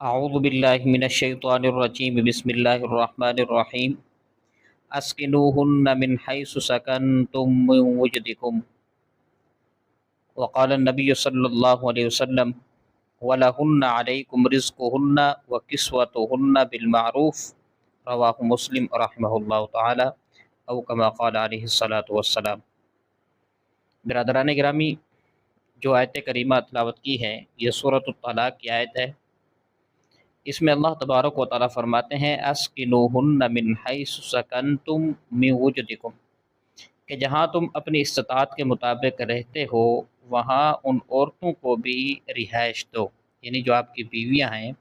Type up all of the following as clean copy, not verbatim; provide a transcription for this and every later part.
اعوذ باللہ من الشیطان الرجیم بسم اللہ الرحمن الرحیم اسکنوہن من حیث سکنتم من وجدکم وقال النبی صلی اللہ علیہ وسلم وَلَهُنَّ عَلَيْكُمْ رِزْقُهُنَّ وَكِسْوَتُهُنَّ بِالْمَعْرُوفِ رواہ مسلم رحمہ اللہ تعالی او کما قال علیہ الصلاۃ والسلام۔ برادران گرامی، جو آیت کریمہ تلاوت کی ہے یہ سورۃ الطلاق کی آیت ہے۔ اس میں اللہ تبارک و تعالیٰ فرماتے ہیں اسکنوہن من حیث سکنتم من وجدکم، کہ جہاں تم اپنی استطاعت کے مطابق رہتے ہو وہاں ان عورتوں کو بھی رہائش دو، یعنی جو آپ کی بیویاں ہیں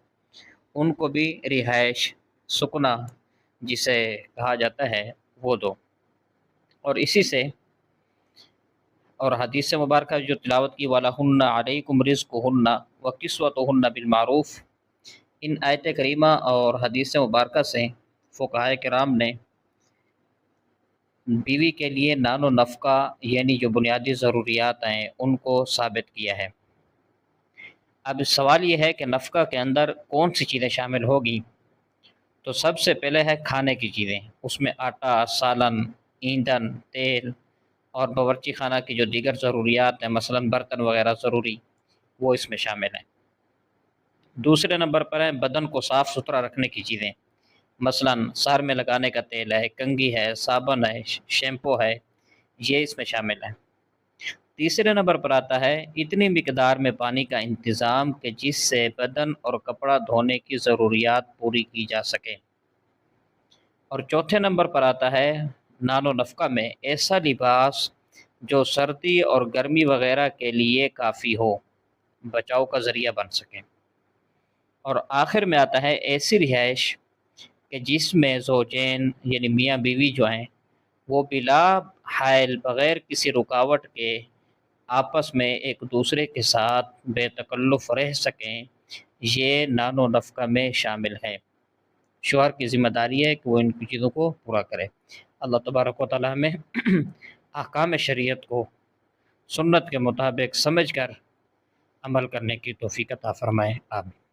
ان کو بھی رہائش، سکنا جسے کہا جاتا ہے، وہ دو۔ اور اسی سے اور حدیث مبارکہ جو تلاوت کی وَلَهُنَّ عَلَيْكُمْ رِزْقُهُنَّ وَكِسْوَتُهُنَّ بِالْمَعْرُوفِ، ان آیت کریمہ اور حدیث مبارکہ سے فقہائے کرام نے بیوی کے لیے نان و نفقہ یعنی جو بنیادی ضروریات ہیں ان کو ثابت کیا ہے۔ اب سوال یہ ہے کہ نفقہ کے اندر کون سی چیزیں شامل ہوگی؟ تو سب سے پہلے ہے کھانے کی چیزیں، اس میں آٹا، سالن، ایندھن، تیل اور باورچی خانہ کی جو دیگر ضروریات ہیں مثلا برتن وغیرہ ضروری، وہ اس میں شامل ہیں۔ دوسرے نمبر پر ہے بدن کو صاف ستھرا رکھنے کی چیزیں، مثلا سر میں لگانے کا تیل ہے، کنگھی ہے، صابن ہے، شیمپو ہے، یہ اس میں شامل ہے۔ تیسرے نمبر پر آتا ہے اتنی مقدار میں پانی کا انتظام کہ جس سے بدن اور کپڑا دھونے کی ضروریات پوری کی جا سکے۔ اور چوتھے نمبر پر آتا ہے نان و نفقہ میں ایسا لباس جو سردی اور گرمی وغیرہ کے لیے کافی ہو، بچاؤ کا ذریعہ بن سکے۔ اور آخر میں آتا ہے ایسی رہائش کہ جس میں زوجین یعنی میاں بیوی جو ہیں وہ بلا حائل بغیر کسی رکاوٹ کے آپس میں ایک دوسرے کے ساتھ بے تکلف رہ سکیں، یہ نان و نفقہ میں شامل ہے۔ شوہر کی ذمہ داری ہے کہ وہ ان چیزوں کو پورا کرے۔ اللہ تبارک و تعالیٰ ہمیں احکام شریعت کو سنت کے مطابق سمجھ کر عمل کرنے کی توفیق عطا فرمائے۔ آمین۔